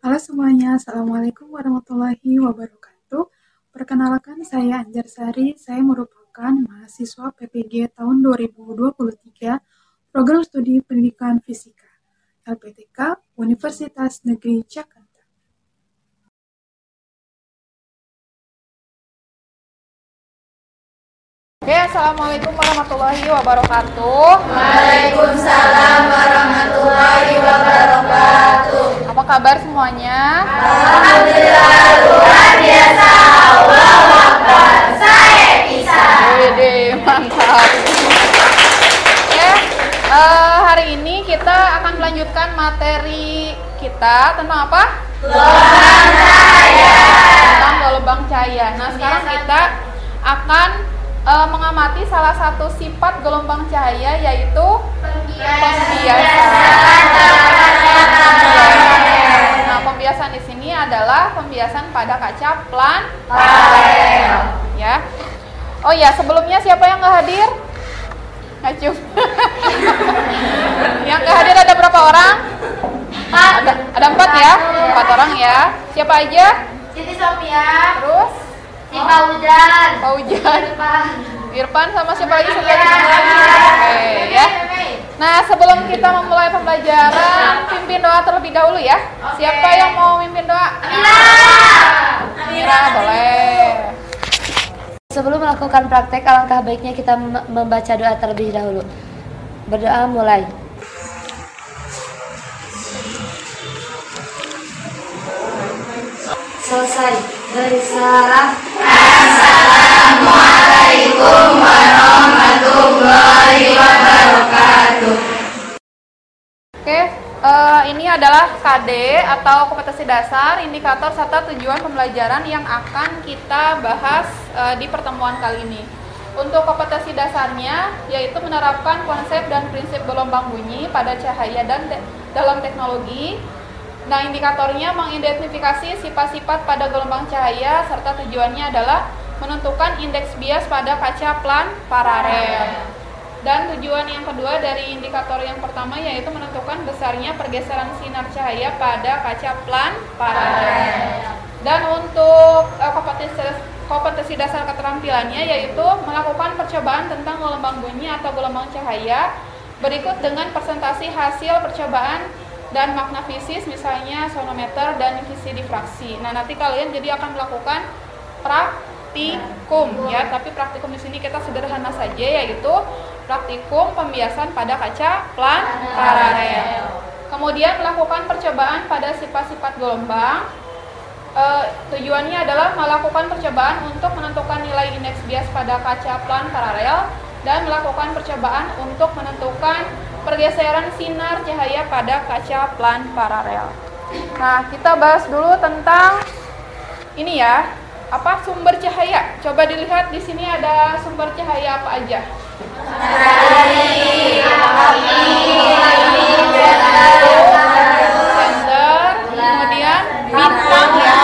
Halo semuanya, Assalamualaikum warahmatullahi wabarakatuh. Perkenalkan, saya Anjar Sari, saya merupakan mahasiswa PPG tahun 2023, Program Studi Pendidikan Fisika, LPTK, Universitas Negeri Jakarta. Oke, Assalamualaikum warahmatullahi wabarakatuh. Waalaikumsalam warahmatullahi wabarakatuh. Apa kabar semuanya? Alhamdulillah luar biasa. Allahu Akbar. Saya bisa. Wede, mantap. Oke, hari ini kita akan melanjutkan materi kita tentang apa? Gelombang cahaya. Tentang gelombang cahaya. Nah, sekarang kita akan mengamati salah satu sifat gelombang cahaya, yaitu pembiasan. Nah, pembiasan di sini adalah pembiasan pada kaca paralel. Ya. Oh ya, sebelumnya siapa yang nggak hadir? Ngacung. Yang nggak hadir ada berapa orang? Ada 4 ya, 4 orang ya. Siapa aja? Siti Sophia. Terus? Paujan. Irfan sama siapa lagi? Oke ya. Nah, sebelum kita memulai pembelajaran, pimpin doa terlebih dahulu ya. Siapa yang mau mimpin doa? Amira, boleh. Sebelum melakukan praktek, alangkah baiknya kita membaca doa terlebih dahulu. Berdoa mulai. Selesai. Bersalam. Assalamualaikum warahmatullahi wabarakatuh. Oke, ini adalah KD atau kompetensi dasar, indikator serta tujuan pembelajaran yang akan kita bahas di pertemuan kali ini. Untuk kompetensi dasarnya, yaitu menerapkan konsep dan prinsip gelombang bunyi pada cahaya dan dalam teknologi. Nah, indikatornya mengidentifikasi sifat-sifat pada gelombang cahaya serta tujuannya adalah menentukan indeks bias pada kaca plan paralel. Dan tujuan yang kedua dari indikator yang pertama yaitu menentukan besarnya pergeseran sinar cahaya pada kaca plan paralel. Dan untuk kompetensi dasar keterampilannya yaitu melakukan percobaan tentang gelombang bunyi atau gelombang cahaya berikut dengan presentasi hasil percobaan dan makna fisis, misalnya sonometer dan visi difraksi. Nah, nanti kalian jadi akan melakukan praktikum ya, tapi praktikum di sini kita sederhana saja, yaitu praktikum pembiasan pada kaca plan paralel. Kemudian melakukan percobaan pada sifat-sifat gelombang. Tujuannya adalah melakukan percobaan untuk menentukan nilai indeks bias pada kaca plan paralel dan melakukan percobaan untuk menentukan pergeseran sinar cahaya pada kaca plan paralel. Nah, kita bahas dulu tentang ini ya, apa sumber cahaya. Coba dilihat di sini ada sumber cahaya apa aja. Sender, kemudian bintang ya.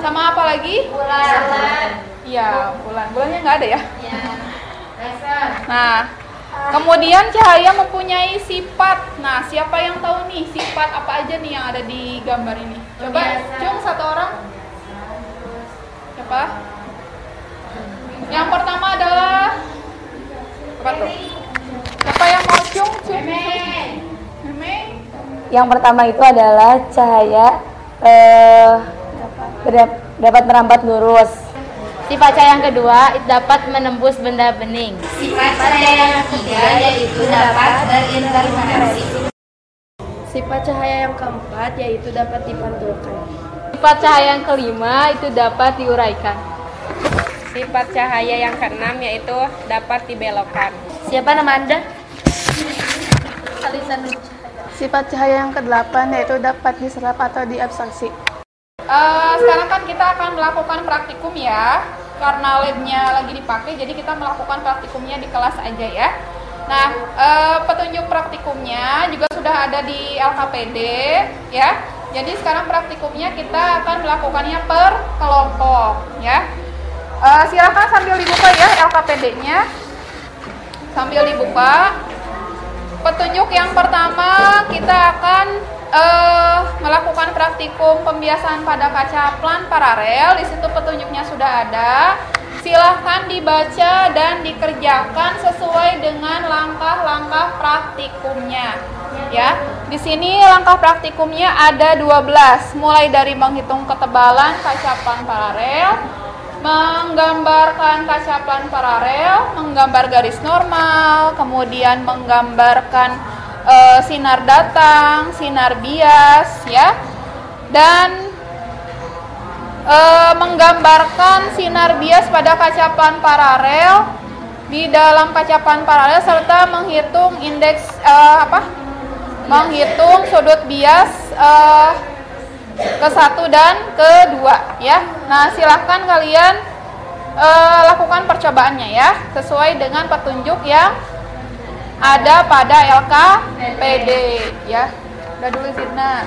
Sama apa lagi? Bulan. Iya, bulan. Bulannya nggak ada ya? Nah, kemudian cahaya mempunyai sifat. Nah, siapa yang tahu nih sifat apa aja nih yang ada di gambar ini? Coba, cung satu orang. Siapa? Yang pertama adalah apa tuh? Siapa yang mau cung? Meme. Yang pertama itu adalah cahaya dapat merambat lurus. Sifat cahaya yang kedua dapat menembus benda bening. Sifat cahaya yang ketiga yaitu dapat berinterferensi. Sifat cahaya yang keempat yaitu dapat dipantulkan. Sifat cahaya yang kelima itu dapat diuraikan. Sifat cahaya yang keenam yaitu dapat dibelokkan. Siapa nama Anda? Sifat cahaya yang ke-8 yaitu dapat diserap atau diabstraksi. Sekarang kan kita akan melakukan praktikum ya, karena labnya lagi dipakai, jadi kita melakukan praktikumnya di kelas aja ya. Nah, petunjuk praktikumnya juga sudah ada di LKPD ya. Jadi sekarang praktikumnya kita akan melakukannya per kelompok ya. Silakan sambil dibuka ya LKPD-nya, sambil dibuka. Petunjuk yang pertama kita akan melakukan praktikum pembiasaan pada kaca plan paralel. Di situ petunjuknya sudah ada. Silahkan dibaca dan dikerjakan sesuai dengan langkah-langkah praktikumnya. Ya, di sini langkah praktikumnya ada 12, mulai dari menghitung ketebalan kaca plan paralel, menggambarkan kaca plan paralel, menggambar garis normal, kemudian menggambarkan sinar datang, sinar bias, ya, dan menggambarkan sinar bias pada kaca plan paralel di dalam kaca plan paralel serta menghitung indeks menghitung sudut bias ke-1 dan ke-2 ya. Nah, silahkan kalian lakukan percobaannya ya sesuai dengan petunjuk yang ada pada LKPD ya. Udah dulu Sidna.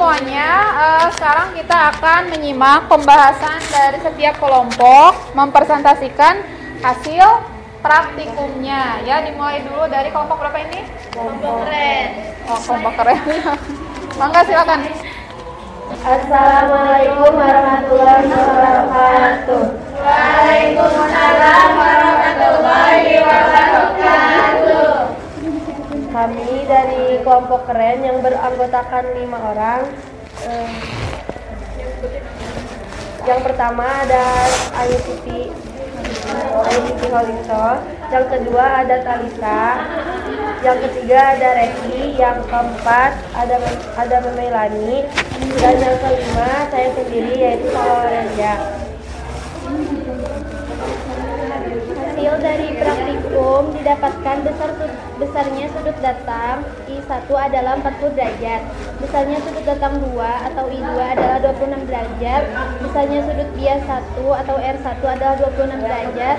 semuanya, sekarang kita akan menyimak pembahasan dari setiap kelompok, mempresentasikan hasil praktikumnya. Ya, dimulai dulu dari kelompok berapa ini? Kelompok keren. Oh, kelompok keren. Mangga silakan. Assalamualaikum warahmatullahi wabarakatuh. Waalaikumsalam warahmatullahi wabarakatuh. Kami dari kelompok keren yang beranggotakan 5 orang. Yang pertama ada Ayu Siti Holinto, yang kedua ada Talita, yang ketiga ada Reki, yang keempat ada Memelani, dan yang kelima saya sendiri yaitu Lorenza. Hasil dari praktikum didapatkan besarnya sudut datang I1 adalah 40 derajat, besarnya sudut datang 2 atau I2 adalah 26 derajat, besarnya sudut bias 1 atau R1 adalah 26 derajat,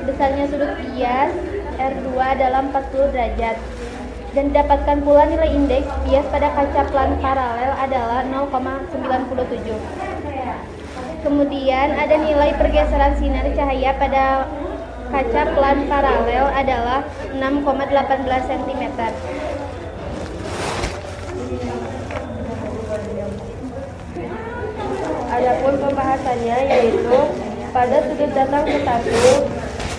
besarnya sudut bias R2 adalah 40 derajat. Dan didapatkan pula nilai indeks bias pada kaca plan paralel adalah 0,97. Kemudian ada nilai pergeseran sinar cahaya pada kaca plan paralel adalah 6,18 cm. Adapun pembahasannya yaitu pada sudut datang ke 1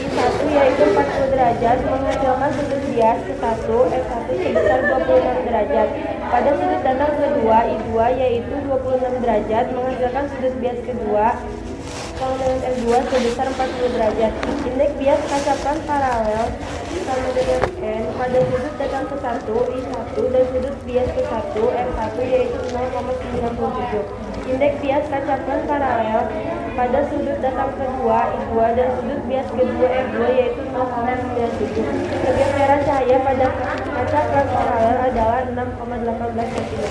I1 yaitu 40 derajat menghasilkan sudut bias ke 1 F1 sebesar 26 derajat. Pada sudut datang kedua I2 yaitu 26 derajat menghasilkan sudut bias kedua sama dengan F2 sebesar 40 derajat. Indeks bias kaca plan paralel sama dengan N pada sudut datang ke 1 I1 dan sudut bias ke 1 F1 yaitu 0,97. Indeks bias kaca plan paralel pada sudut datang kedua I2 dan sudut bias kedua F2 yaitu 0,97. Pergeseran cahaya pada kaca plan paralel adalah 6,18 cm.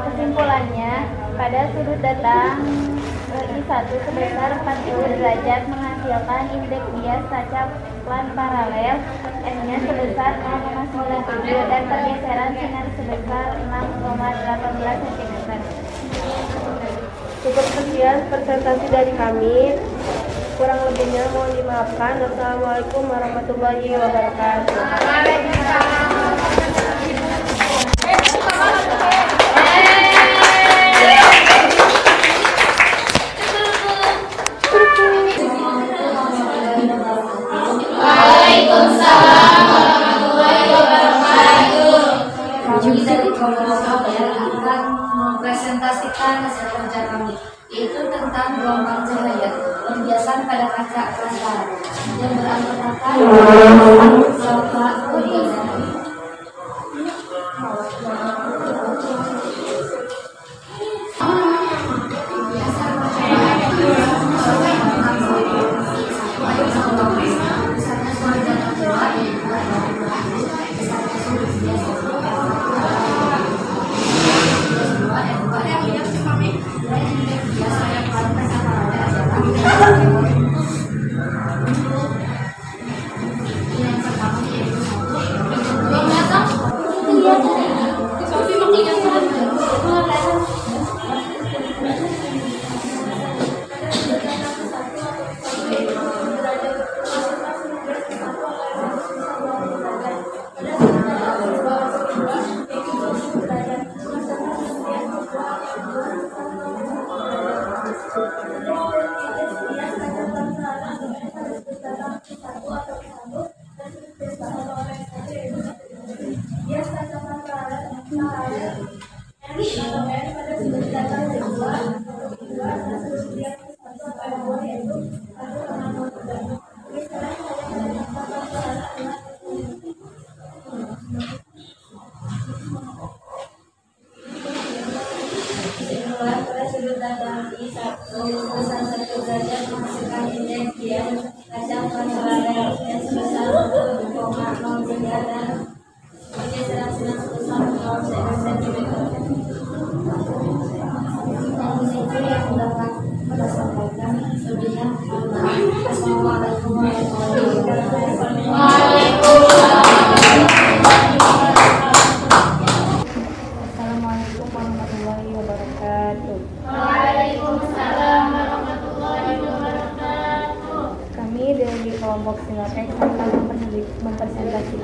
Kesimpulannya, pada sudut datang I1 sebesar 40 derajat menghasilkan indeks bias kaca plan paralel N-nya sebesar 0,97 dan pergeseran sinar sebesar 6,18 cm. Cukup sekian presentasi dari kami. Kurang lebihnya mohon dimaafkan. Assalamualaikum warahmatullahi wabarakatuh. Waalaikumsalam warahmatullahi wabarakatuh. Kami dari kelompok yang akan mempresentasikan hasil kerja kami, yaitu tentang gelombang cahaya pembiasan pada kaca kasar yang beranggotakan Bapak Udin.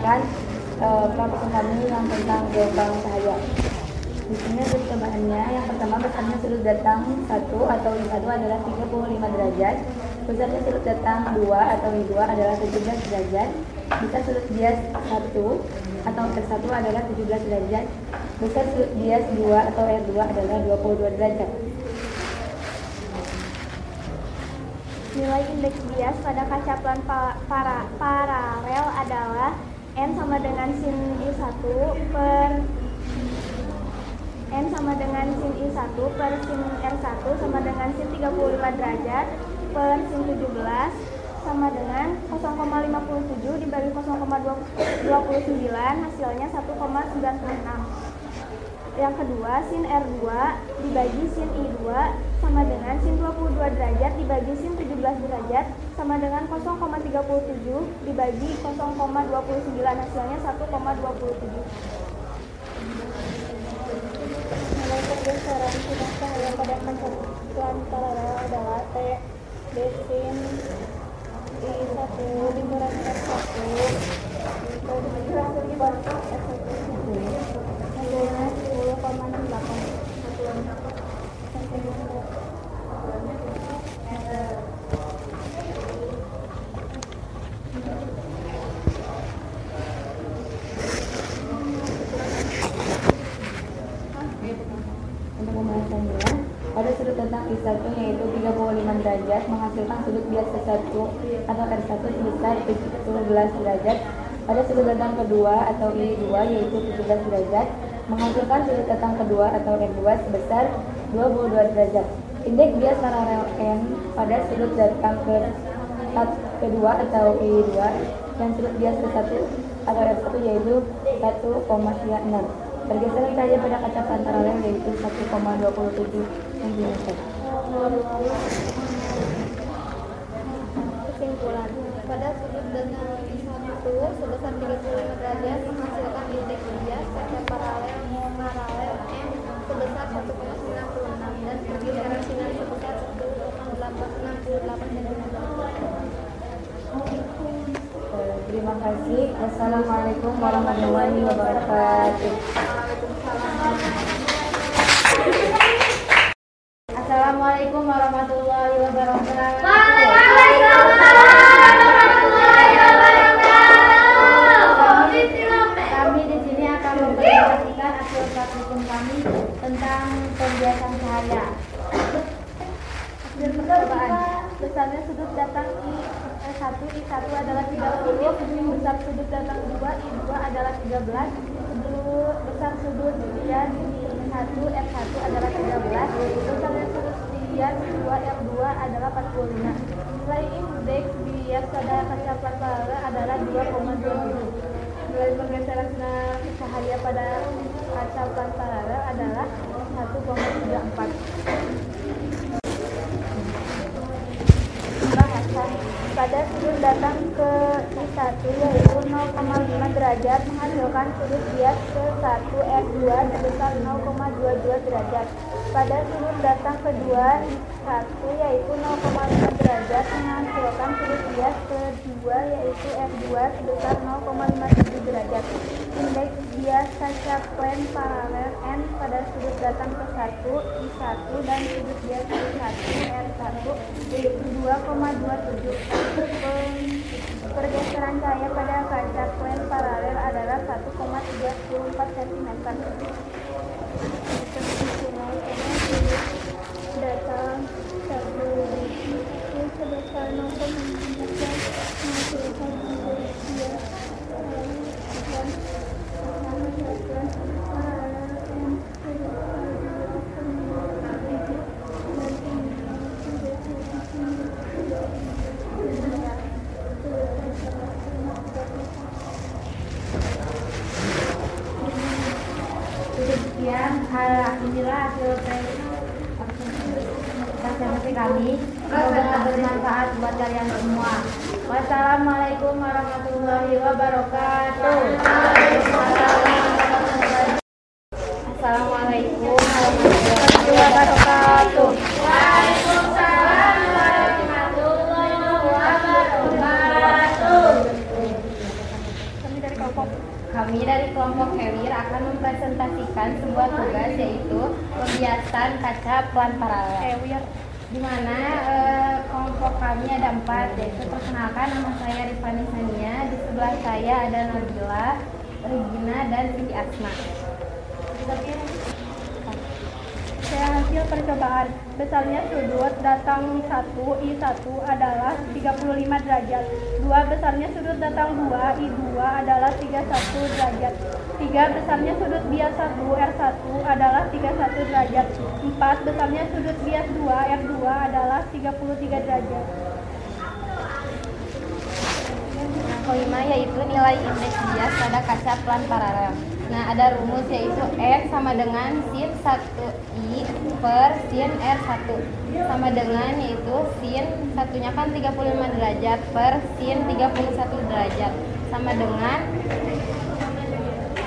menyaksikan praktikum kami yang tentang gelombang cahaya. Di sini sudut tambahannya, yang pertama besarnya sudut datang 1 atau I1 adalah 35 derajat, besarnya sudut datang 2 atau I2 adalah 17 derajat, besar sudut bias 1 atau R1 adalah 17 derajat, besar sudut bias 2 atau R2 adalah 22 derajat. Nilai indeks bias pada kaca plan paralel adalah N sama dengan sin I1 per N sama dengan sin I1 per sin R1 sama dengan sin 35 derajat per sin 17 sama dengan 0,57 dibagi 0,29 hasilnya 1,96. Yang kedua, sin R2 dibagi sin I2 sama dengan sin 22 derajat dibagi sin 17 derajat sama dengan 0,37 dibagi 0,29 hasilnya 1,27. Nilai pergeseran sinar cahaya pada kaca plan paralel adalah T D sin I1 dikurangi R1 dikurangi R1 hasilnya 10,68. Untuk pembahasannya, pada sudut datang I1 yaitu 35 derajat menghasilkan sudut bias C1 atau R1 sebesar 17 derajat. Pada sudut datang kedua atau I2 yaitu 17 derajat menghasilkan sudut datang kedua atau R2 sebesar 22 derajat. Indeks bias paralel N pada sudut datang kedua atau I2 dan sudut bias R1 atau R1 yaitu 1,36. Pergeseran cahaya pada kaca plan paralel yaitu 1,27 cm. Kesimpulan, pada sudut datang I1 sebesar 35 derajat menghasilkan indeks bias kaca paralel M sebesar 1,96 dan pergeseran sinar sebesar 1,68 cm. Terima kasih. Wassalamualaikum warahmatullahi wabarakatuh. Assalamualaikum warahmatullahi wabarakatuh. Kami di sini akan mempresentasikan hasil praktikum kami tentang pembiasan cahaya. Hasil percobaan, besarnya sudut datang I1 adalah 30, besar sudut datang 2 I2 adalah 13, besar sudut bias I1 R1 adalah 13, besarnya sudut bias 2 R2 adalah 45. Nilai indeks bias pada kaca plan paralel adalah 2,27. Nilai pergeseran sinar cahaya pada kaca plan paralel adalah 1,34. Pada sudut datang ke I1 yaitu 0,5 derajat menghasilkan sudut bias ke 1 R2 sebesar 0,22 derajat. Pada sudut datang kedua I1 yaitu 0,5 derajat menghasilkan sudut bias kedua yaitu R2 sebesar 0,57 derajat. Indeks bias kaca plan paralel N pada sudut datang ke 1 I1 dan sudut bias I1 R1 yaitu 2,27. Pergeseran cahaya pada kaca plan paralel adalah 1,34 cm. Datang satu sebesar 0,4 menghasilkan indeks bias inilah hasil presentasi kami. Semoga bermanfaat buat kalian semua. Wassalamualaikum warahmatullahi wabarakatuh. Assalamualaikum warahmatullahi wabarakatuh. Waalaikumsalam warahmatullahi wabarakatuh. Kami dari Kami dari kelompok Hewir akan mempresentasikan sebuah tugas, yaitu pembiasan kaca pelan paralel. Di mana kelompok kami ada 4, yaitu perkenalkan, nama saya Rifani Sania, di sebelah saya ada Nabila, Regina, dan Siti Asma. Hasil percobaan, besarnya sudut datang 1 I1 adalah 35 derajat. 2. Besarnya sudut datang 2 I2 adalah 31 derajat. 3. Besarnya sudut bias 1 R1 adalah 31 derajat. 4. Besarnya sudut bias 2 R2 adalah 33 derajat. Kelima yaitu nilai indeks bias pada kaca pelan paralel. Nah, ada rumus yaitu N sama dengan sin 1I per sin R1 sama dengan yaitu sin satunya kan 35 derajat per sin 31 derajat sama dengan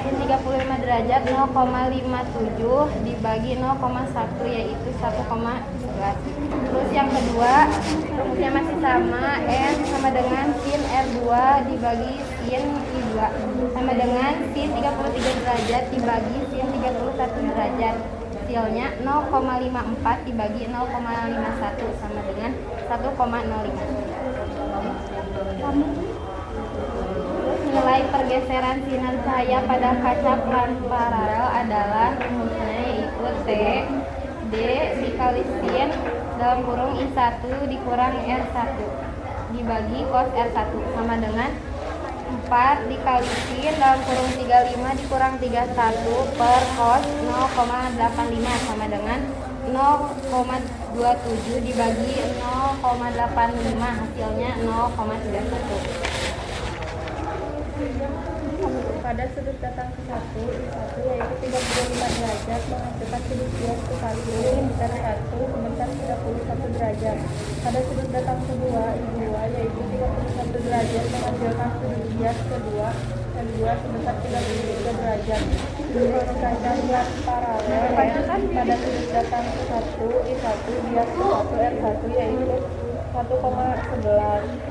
sin 35 derajat 0,57 dibagi 0,1 yaitu 1,11. Terus yang kedua rumusnya masih sama, N sama dengan sin R2 dibagi sin I2 sama dengan sin 33 derajat dibagi sin 31 derajat. Hasilnya 0,54 dibagi 0,51 sama dengan 1,05. Terus nilai pergeseran sinar cahaya pada kaca pelan paralel adalah rumusnya yaitu T D dikali sin dalam kurung I1 dikurang R1 dibagi cos R1 sama dengan 4 dikali sin dalam kurung 35 dikurang 31 per cos 0,85 sama dengan 0,27 dibagi 0,85 hasilnya 0,31. Pada sudut datang ke 1 I1 yaitu 35 derajat menghasilkan sudut bias ke 1 sebesar 1 sebesar 31 derajat. Pada sudut datang ke 2 I2 yaitu 31 derajat menghasilkan sudut bias kedua N2 sebesar 33 derajat. Menurut kaca pelan paralel pada sudut datang ke 1 I1 bias ke 1 R1 yaitu 1,11.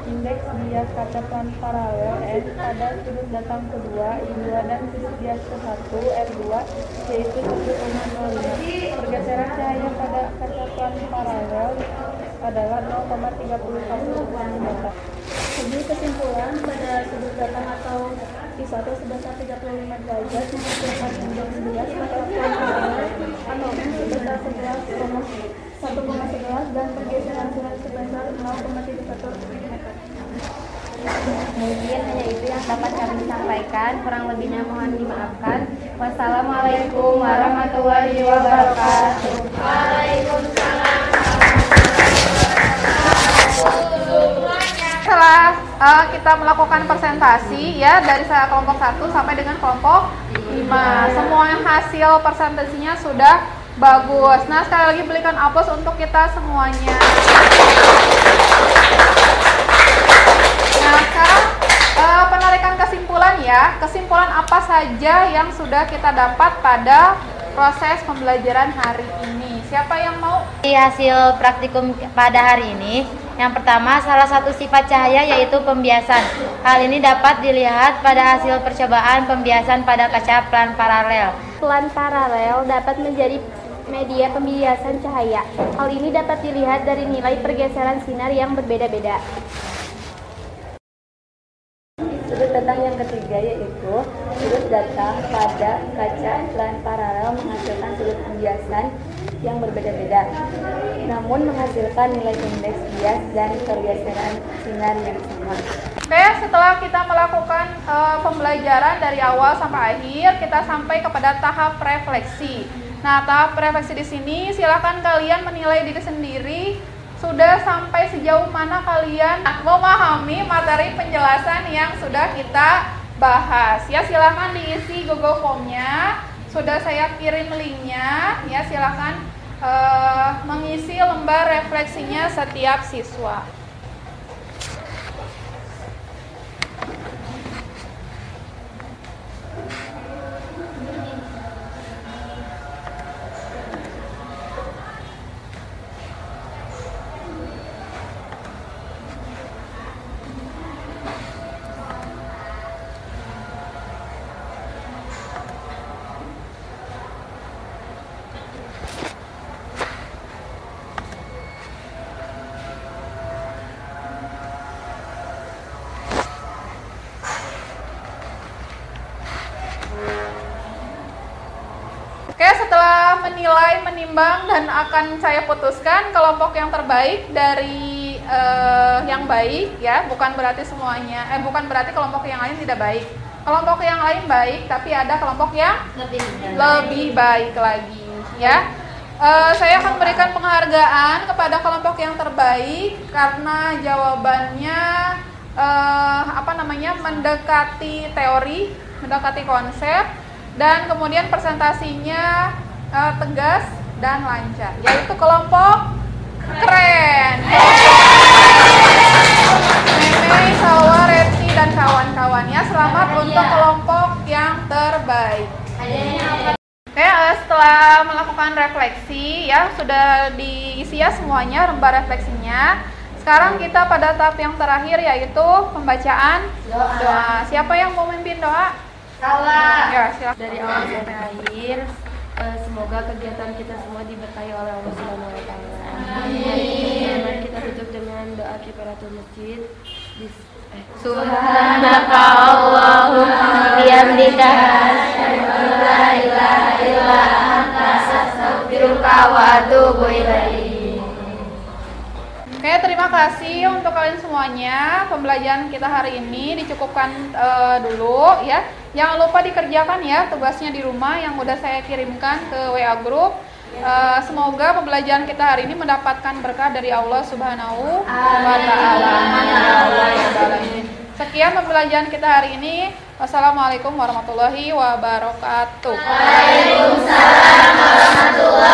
Indeks bias kaca pelan paralel N pada sudut datang kedua I2 dan sudut bias ke 1 R2 yaitu 1,05. Pergeseran cahaya pada kaca pelan paralel adalah 0,31 mm. Jadi kesimpulan, pada sudut datang atau I1 sebesar 35 derajat menghasilkan indeks bias kaca pelan paralel atau N sebesar 1,11 dan pergeseran sinar sebesar 0,31 mm. Mungkin hanya itu yang dapat kami sampaikan, kurang lebihnya mohon dimaafkan. Wassalamualaikum warahmatullahi wabarakatuh. Waalaikumsalam. Setelah kita melakukan presentasi ya dari kelompok 1 sampai dengan kelompok 5, semua hasil presentasinya sudah bagus. Nah, sekali lagi berikan aplaus untuk kita semuanya. Nah, sekarang penarikan kesimpulan ya. Kesimpulan apa saja yang sudah kita dapat pada proses pembelajaran hari ini? Siapa yang mau? Di hasil praktikum pada hari ini, yang pertama, salah satu sifat cahaya yaitu pembiasan. Hal ini dapat dilihat pada hasil percobaan pembiasan pada kaca pelan paralel. Pelan paralel dapat menjadi media pembiasan cahaya. Hal ini dapat dilihat dari nilai pergeseran sinar yang berbeda-beda. Sudut datang yang ketiga yaitu sudut datang pada kaca pelan paralel menghasilkan sudut pembiasan yang berbeda-beda, namun menghasilkan nilai indeks bias dan pergeseran sinar yang sama. Oke, setelah kita melakukan pembelajaran dari awal sampai akhir, kita sampai kepada tahap refleksi. Nah, tahap refleksi di sini silakan kalian menilai diri sendiri sudah sampai sejauh mana kalian memahami materi penjelasan yang sudah kita bahas. Ya, silakan diisi Google Form-nya. Sudah saya kirim linknya. Ya, silakan mengisi lembar refleksinya setiap siswa. Oke, setelah menilai, menimbang, dan akan saya putuskan kelompok yang terbaik dari yang baik, ya, bukan berarti semuanya, bukan berarti kelompok yang lain tidak baik. Kelompok yang lain baik, tapi ada kelompok yang lebih baik lagi, ya. Saya akan berikan penghargaan kepada kelompok yang terbaik karena jawabannya mendekati teori, mendekati konsep, dan kemudian presentasinya tegas dan lancar, yaitu kelompok keren. Meme, Salwa, Reti, dan kawan-kawannya, selamat untuk kelompok yang terbaik. Oke, setelah melakukan refleksi, ya sudah diisi ya semuanya lembar refleksinya. Sekarang kita pada tahap yang terakhir, yaitu pembacaan doa. Siapa yang mau memimpin doa? Ya, silakan. Dari awal sampai akhir, semoga kegiatan kita semua diberkahi oleh Allah Subhanahu wa taala. Amin. Mari kita tutup dengan doa kifaratul masjid. Subhanaka Allahumma bihamdika asyhadu an la ilaha illa anta astaghfiruka wa atubu ilaik. Oke, terima kasih untuk kalian semuanya. Pembelajaran kita hari ini dicukupkan dulu ya. Jangan lupa dikerjakan ya tugasnya di rumah yang udah saya kirimkan ke WA Group. Semoga pembelajaran kita hari ini mendapatkan berkah dari Allah Subhanahu wa taala. Sekian pembelajaran kita hari ini. Wassalamualaikum warahmatullahi wabarakatuh. Waalaikumsalam warahmatullahi